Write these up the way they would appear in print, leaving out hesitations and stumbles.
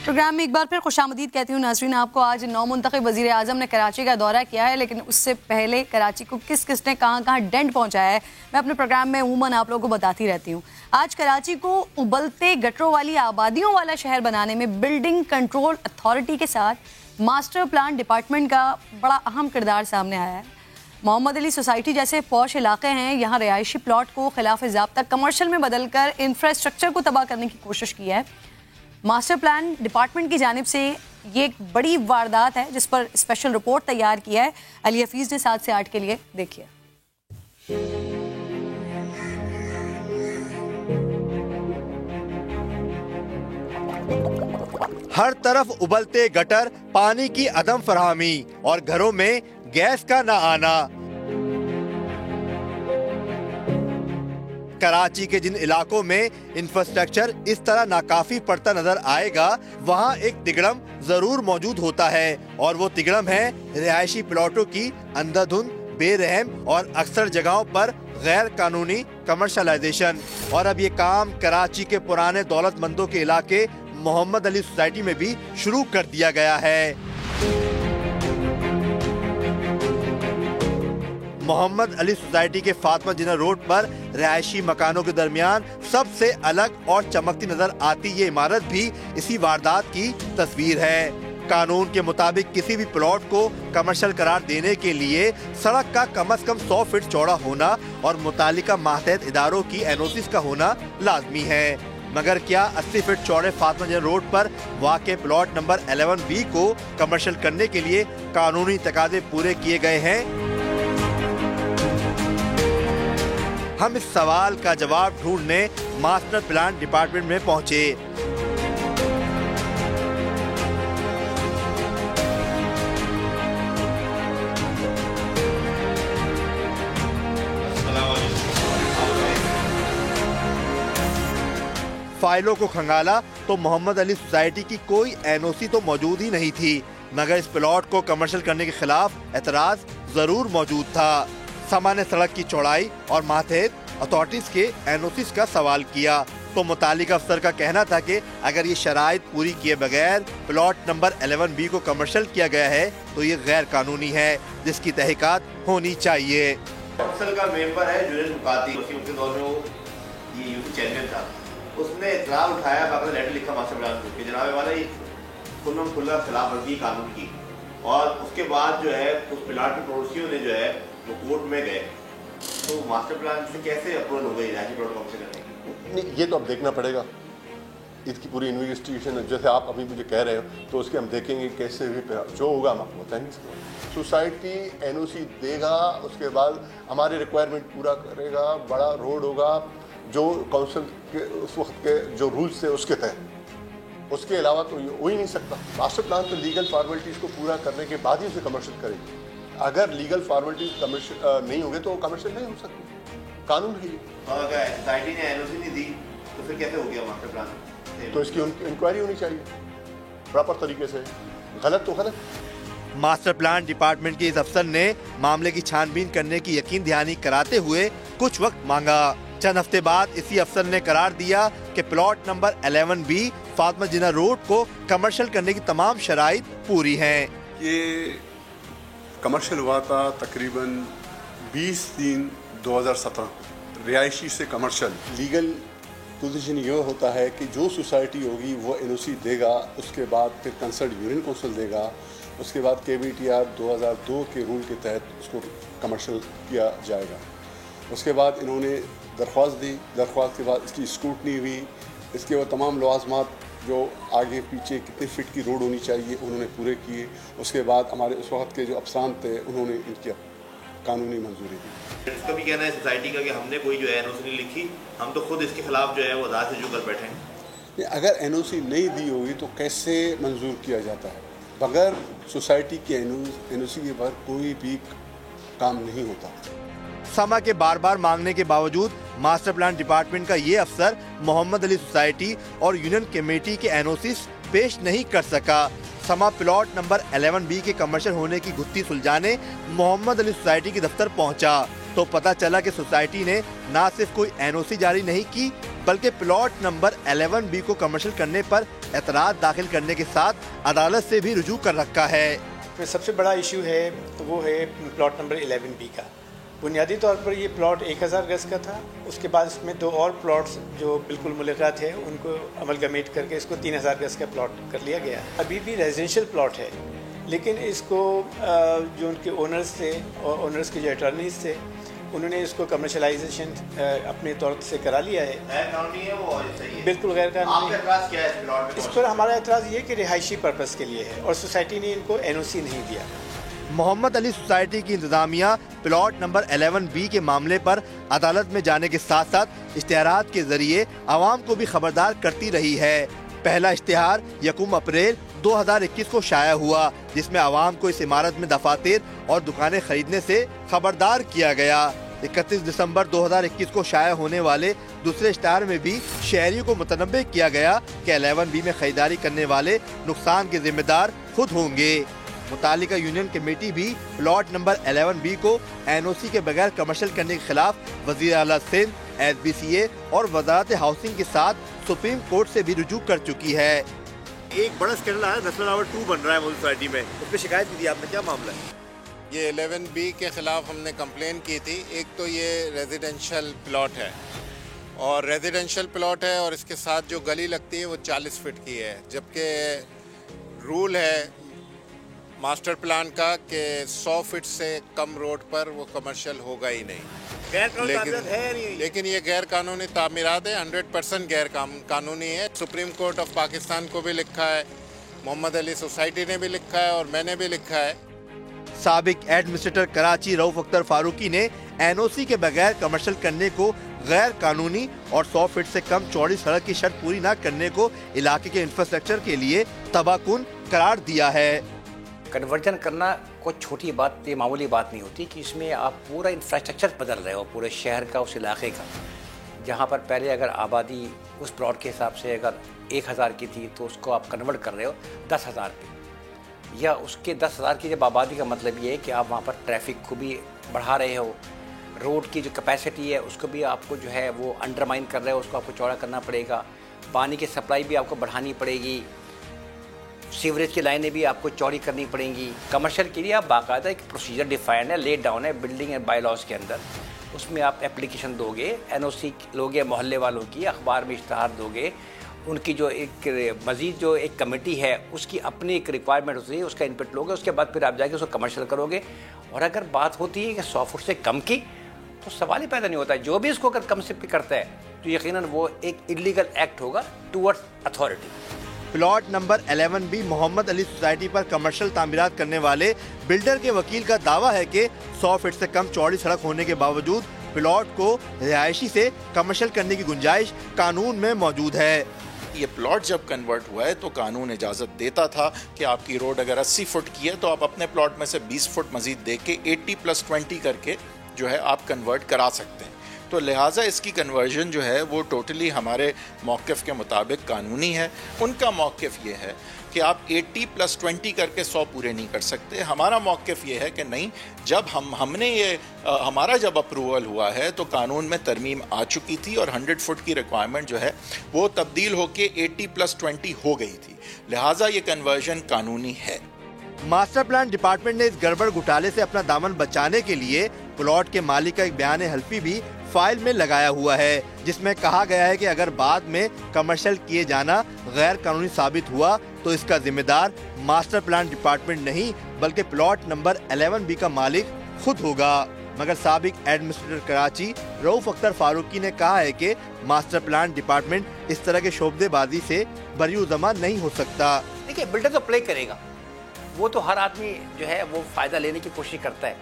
Programme में एक बार फिर खुशामदीद कहती हूँ नाज़रीन। आपको आज नौ मुंतखब वज़ीर आज़म ने कराची का दौरा किया है, लेकिन उससे पहले कराची को किस किस ने कहाँ कहाँ डेंट पहुँचाया है मैं अपने प्रोग्राम में उमूमन आप लोगों को बताती रहती हूँ। आज कराची को उबलते गटरों वाली आबादियों वाला शहर बनाने में बिल्डिंग कंट्रोल अथॉरिटी के साथ मास्टर प्लान डिपार्टमेंट का बड़ा अहम किरदार सामने आया है। मोहम्मद अली सोसाइटी जैसे पॉश इलाके हैं, यहाँ रिहायशी प्लॉट को खिलाफ ज़ाब्ता कमर्शियल में बदलकर इंफ्रास्ट्रक्चर को तबाह करने की कोशिश की है। मास्टर प्लान डिपार्टमेंट की जानिब से ये एक बड़ी वारदात है जिस पर स्पेशल रिपोर्ट तैयार किया है अली हफीज ने 7 से 8 के लिए। देखिए, हर तरफ उबलते गटर, पानी की अदम फराहमी और घरों में गैस का न आना। कराची के जिन इलाकों में इंफ्रास्ट्रक्चर इस तरह नाकाफी पड़ता नजर आएगा, वहाँ एक तिगड़म जरूर मौजूद होता है, और वो तिगड़म है रिहायशी प्लॉटों की अंधाधुंध, बेरहम और अक्सर जगहों पर गैर कानूनी कमर्शलाइजेशन। और अब ये काम कराची के पुराने दौलतमंदों के इलाके मोहम्मद अली सोसाइटी में भी शुरू कर दिया गया है। मोहम्मद अली सोसाइटी के फातिमा जिना रोड पर रिहायशी मकानों के दरमियान सबसे अलग और चमकती नजर आती ये इमारत भी इसी वारदात की तस्वीर है। कानून के मुताबिक किसी भी प्लॉट को कमर्शियल करार देने के लिए सड़क का कम से कम 100 फीट चौड़ा होना और मुतालिका मातहत इदारों की एनओसीज का होना लाजमी है। मगर क्या 80 फीट चौड़े फातिमा जिना रोड पर वाक़े प्लॉट नंबर 11B को कमर्शियल करने के लिए कानूनी तकाज़े पूरे किए गए हैं? हम इस सवाल का जवाब ढूंढने मास्टर प्लान डिपार्टमेंट में पहुंचे। फाइलों को खंगाला तो मोहम्मद अली सोसाइटी की कोई एनओसी तो मौजूद ही नहीं थी, मगर इस प्लॉट को कमर्शियल करने के खिलाफ एतराज जरूर मौजूद था। समा ने सड़क की चौड़ाई और मातहत अथॉरिटीज के एनओसीज का सवाल किया तो मुतालिका अफसर का कहना था कि अगर ये शराइत पूरी किए बगैर प्लॉट नंबर 11B को कमर्शियल किया गया है तो ये गैर कानूनी है, जिसकी तहकीकात होनी चाहिए। अफसर का मेंबर है जुनेद मुकाती, उसके दौर में वो ये यूपी चेयरमैन था, उसने इतराब उठाया, बाकायदा लेटर लिखा मास्टर प्लान को कि जनाब वाला ये खुल्ला खिलाफ वर्जी कानून की। और उसके बाद जो है उस प्लाट के पड़ोसियों ने जो है वो कोर्ट में गए, तो मास्टर प्लान से कैसे अप्रूवल हो गई रिहायशी प्लॉट कमर्शियल करने की? नहीं, ये तो अब देखना पड़ेगा, इसकी पूरी इन्वेस्टिगेशन जैसे आप अभी मुझे कह रहे हो तो उसके हम देखेंगे कैसे भी जो होगा हम आपको बताएंगे। सोसाइटी एनओसी देगा, उसके बाद हमारे रिक्वायरमेंट पूरा करेगा, बड़ा रोड होगा जो काउंसिल के उस वक्त के जो रूल्स थे उसके तहत, उसके अलावा तो ये हो ही नहीं सकता। मास्टर प्लान तो लीगल फॉर्मेलिटीज़ को पूरा करने के बाद ही उसे कमर्शियल करेगी। अगर लीगल फॉर्मेलिटीज कमर्शियल नहीं होंगे तो कमर्शियल नहीं हो सकती, कानून है ये। अगर सोसाइटी ने एनओसी नहीं दी तो फिर कैसे हो गया मास्टर प्लान? तो इसकी इंक्वायरी होनी चाहिए प्रॉपर तरीके से, गलत तो गलत। मास्टर प्लान डिपार्टमेंट के इस अफसर ने मामले की छानबीन करने की यकीन दहानी कराते हुए कुछ वक्त मांगा। चंद हफ्ते बाद इसी अफसर ने करार दिया कि प्लॉट नंबर 11B फातिमा जिना रोड को कमर्शियल करने की तमाम शराइत पूरी हैं। ये कमर्शियल हुआ था तकरीबन 20/3/2017। रिहायशी से कमर्शियल लीगल पोजीशन ये होता है कि जो सोसाइटी होगी वो एनओसी देगा, उसके बाद फिर कंसर्न यूनियन काउंसिल देगा, उसके बाद KBTR 2002 के रूल के तहत उसको कमर्शियल किया जाएगा। उसके बाद इन्होंने दरख्वास्त दी, दरख्वास्त के बाद इसकी स्क्रूटनी हुई, इसके बाद तमाम लवाजमात जो आगे पीछे कितने फिट की रोड होनी चाहिए उन्होंने पूरे किए। उसके बाद हमारे उस वक्त के जो अफसरान थे उन्होंने इनकी कानूनी मंजूरी दी। इसका भी कहना है सोसाइटी का कि हमने कोई जो है एनओसी नहीं लिखी, हम तो खुद इसके खिलाफ जो है वो अदालत से रुजू कर बैठे हैं। अगर एनओसी नहीं दी होगी तो कैसे मंजूर किया जाता है? बगैर सोसाइटी के एनओसी के बाद कोई भी काम नहीं होता। समा के बार बार मांगने के बावजूद मास्टर प्लान डिपार्टमेंट का ये अफसर मोहम्मद अली सोसाइटी और यूनियन कमेटी के एनओसी पेश नहीं कर सका। समा प्लॉट नंबर 11B के कमर्शियल होने की गुत्थी सुलझाने मोहम्मद अली सोसाइटी के दफ्तर पहुंचा तो पता चला कि सोसाइटी ने न सिर्फ कोई एनओसी जारी नहीं की बल्कि प्लॉट नंबर 11B को कमर्शियल करने पर एतराज दाखिल करने के साथ अदालत से भी रुजू कर रखा है। में सबसे बड़ा इशू है वो है प्लॉट नंबर 11B का। बुनियादी तौर पर ये प्लॉट 1000 गज का था, उसके बाद इसमें 2 और प्लॉट्स जो बिल्कुल मुल्का थे उनको अमलगमेट करके इसको 3000 गज का प्लॉट कर लिया गया। अभी भी रेजिडेंशियल प्लॉट है, लेकिन इसको जो उनके ओनर्स थे और ओनर्स के जो अटर्नीज थे उन्होंने इसको कमर्शलाइजेशन अपने तौर से करा लिया है। गैर कानूनी है वो, सही है। बिल्कुल गैर कानूनी। आपका एतराज़ क्या है इस प्लॉट पे? इस पर हमारा एतराज़ ये कि रिहायशी पर्पस के लिए है और सोसाइटी ने इनको NOC नहीं दिया। मोहम्मद अली सोसाइटी की इंतजामिया प्लॉट नंबर 11B के मामले पर अदालत में जाने के साथ साथ इश्तिहारात के जरिए आवाम को भी खबरदार करती रही है। पहला इश्तिहार 1 अप्रैल 2021 को शाया हुआ, जिसमें आवाम को इस इमारत में दफातर और दुकानें खरीदने से खबरदार किया गया। 31 दिसंबर 2021 को शाया होने वाले दूसरे इश्तिहार में भी शहरियों को मुतनब्बे किया गया कि 11B में खरीदारी करने वाले नुकसान के जिम्मेदार खुद होंगे। मुतालिका यूनियन कमेटी भी प्लॉट नंबर 11B को NOC के बगैर कमर्शियल करने के खिलाफ वज़ीर आला सिंध, SBCA और वजारत हाउसिंग के साथ सुप्रीम कोर्ट से भी रुजू कर चुकी है। एक बड़ा स्कैंडल आया, नेशनल टावर 2 बन रहा है मौजूद सोसाइटी में, उस पर शिकायत की थी आपने, क्या मामला है? ये 11B के ख़िलाफ़ हमने कंप्लेन की थी। एक तो ये रेजिडेंशियल प्लॉट है और रेजिडेंशियल प्लॉट है और इसके साथ जो गली लगती है वो 40 फीट की है, जबकि रूल है मास्टर प्लान का कि 100 फीट से कम रोड पर वो कमर्शियल होगा ही नहीं। लेकिन ये गैर कानूनी तामीरात है, 100% गैर कानूनी है। सुप्रीम कोर्ट ऑफ पाकिस्तान को भी लिखा है, मोहम्मद अली सोसाइटी ने भी लिखा है और मैंने भी लिखा है। साबिक एडमिनिस्ट्रेटर कराची रऊफ अख्तर फारूकी ने NOC के बगैर कमर्शियल करने को गैर कानूनी और 100 फीट से कम चौड़ी सड़क की शर्त पूरी न करने को इलाके के इंफ्रास्ट्रक्चर के लिए तबाहकुन करार दिया है। कन्वर्जन करना कोई छोटी बात, ये मामूली बात नहीं होती कि इसमें आप पूरा इंफ्रास्ट्रक्चर बदल रहे हो, पूरे शहर का, उस इलाके का। जहाँ पर पहले अगर आबादी उस प्लॉट के हिसाब से अगर 1000 की थी तो उसको आप कन्वर्ट कर रहे हो 10,000 पे, या उसके 10,000 की जब आबादी का मतलब ये है कि आप वहाँ पर ट्रैफिक को भी बढ़ा रहे हो, रोड की जो कैपेसिटी है उसको भी आपको जो है वो अंडरमाइन कर रहे हो, उसको आपको चौड़ा करना पड़ेगा, पानी की सप्लाई भी आपको बढ़ानी पड़ेगी, सीवरेज की लाइनें भी आपको चौड़ी करनी पड़ेंगी। कमर्शियल के लिए आप बाकायदा एक प्रोसीजर डिफाइंड है, लेट डाउन है बिल्डिंग एंड बाय लॉज के अंदर, उसमें आप एप्लीकेशन दोगे, NOC लोगे, मोहल्ले वालों की अखबार में इश्तहार दोगे, उनकी जो एक मज़ीद जो एक कमेटी है उसकी अपनी एक रिक्वायरमेंट होती है, उसका इनपुट लोगे, उसके बाद फिर आप जाके उसको कमर्शियल करोगे। और अगर बात होती है कि 100 फुट से कम की, तो सवाल ही पैदा नहीं होता है। जो भी इसको अगर कम से करता है तो यकीनन वो एक इलीगल एक्ट होगा towards authority. Plot number 11B Mohammad Ali society पर कमर्शियल तामीरात करने वाले बिल्डर के वकील का दावा है कि 100 फीट से कम चौड़ी सड़क होने के बावजूद प्लॉट को रिहायशी से कमर्शियल करने की गुंजाइश कानून में मौजूद है। ये प्लॉट जब कन्वर्ट हुआ है तो कानून इजाज़त देता था कि आपकी रोड अगर 80 फुट की है तो आप अपने प्लॉट में से 20 फुट मजीद दे के 80+20 करके जो है आप कन्वर्ट करा सकते हैं। तो लिहाजा इसकी कन्वर्जन जो है वो टोटली हमारे मौक़िफ़ के मुताबिक कानूनी है। उनका मौक़िफ़ ये है कि आप 80+20 करके 100 पूरे नहीं कर सकते। हमारा मौक़िफ़ ये है कि नहीं, जब हमने ये हमारा जब अप्रूवल हुआ है तो कानून में तरमीम आ चुकी थी और 100 फुट की रिक्वायरमेंट जो है वो तब्दील होके 80+20 हो गई थी, लिहाजा ये कन्वर्जन कानूनी है। मास्टर प्लान डिपार्टमेंट ने इस गड़बड़ घोटाले से अपना दामन बचाने के लिए प्लॉट के मालिक का एक बयान हल्फी भी फाइल में लगाया हुआ है, जिसमें कहा गया है कि अगर बाद में कमर्शियल किए जाना गैर कानूनी साबित हुआ तो इसका जिम्मेदार मास्टर प्लान डिपार्टमेंट नहीं बल्कि प्लॉट नंबर 11B का मालिक खुद होगा। मगर साबिक एडमिनिस्ट्रेटर कराची रऊफ अख्तर फारूकी ने कहा है कि मास्टर प्लान डिपार्टमेंट इस तरह के शोबदेबाजी से बरी जमा नहीं हो सकता। देखिए, बिल्डर तो प्ले करेगा, वो तो हर आदमी जो है वो फ़ायदा लेने की कोशिश करता है,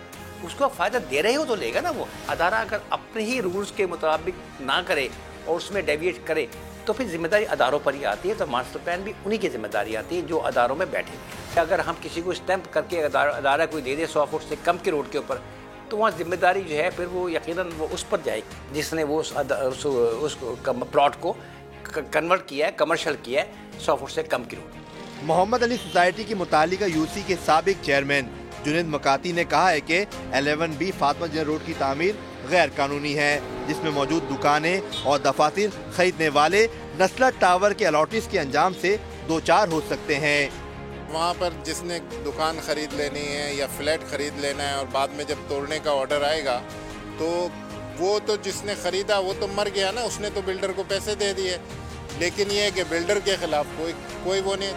उसको फ़ायदा दे रहे हो तो लेगा ना। वो अदारा अगर अपने ही रूल्स के मुताबिक ना करे और उसमें डेविएट करे तो फिर जिम्मेदारी अदारों पर ही आती है। तो मास्टर प्लान भी उन्हीं की जिम्मेदारी आती है जो अदारों में बैठे हैं। अगर हम किसी को स्टैंप करके अदारा कोई दे दे 100 फुट से कम के रोड के ऊपर, तो वहाँ जिम्मेदारी जो है फिर वो यकीनन वो उस पर जाएगी जिसने वो उस प्लॉट को कन्वर्ट किया है, कमर्शियल किया है 100 फुट से कम की रोड। मोहम्मद अली सोसाइटी की मुतालिका UC के साबिक चेयरमैन जुनैद मकाती ने कहा है कि 11B फातिमा जिन्ना रोड की तामीर गैर कानूनी है, जिसमें मौजूद दुकानें और दफातर खरीदने वाले नस्लत टावर के अलॉटीज के अंजाम से दो चार हो सकते हैं। वहाँ पर जिसने दुकान खरीद लेनी है या फ्लैट खरीद लेना है और बाद में जब तोड़ने का ऑर्डर आएगा तो वो तो जिसने खरीदा वो तो मर गया ना, उसने तो बिल्डर को पैसे दे दिए। लेकिन ये है कि बिल्डर के खिलाफ कोई वो नहीं।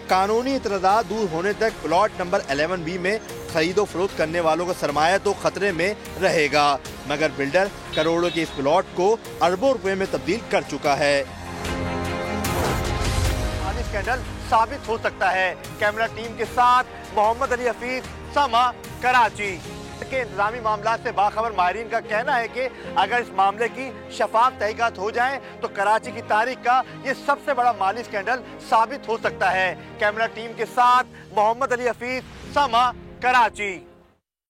कानूनी इतराज़ात दूर होने तक प्लॉट नंबर 11B में खरीदो फरोख्त करने वालों का सरमाया तो खतरे में रहेगा, मगर बिल्डर करोड़ों के इस प्लॉट को अरबों रुपए में तब्दील कर चुका है। स्कैंडल साबित हो सकता है। कैमरा टीम के साथ मोहम्मद अली हफीज, समा, कराची। के इंतजामी मामला से बाखबर माहिरीन का कहना है कि अगर इस मामले की शफाफ तहकीकात हो जाए तो कराची की तारीख का ये सबसे बड़ा माली स्कैंडल साबित हो सकता है। कैमरा टीम के साथ मोहम्मद अली हफीज, समा, कराची।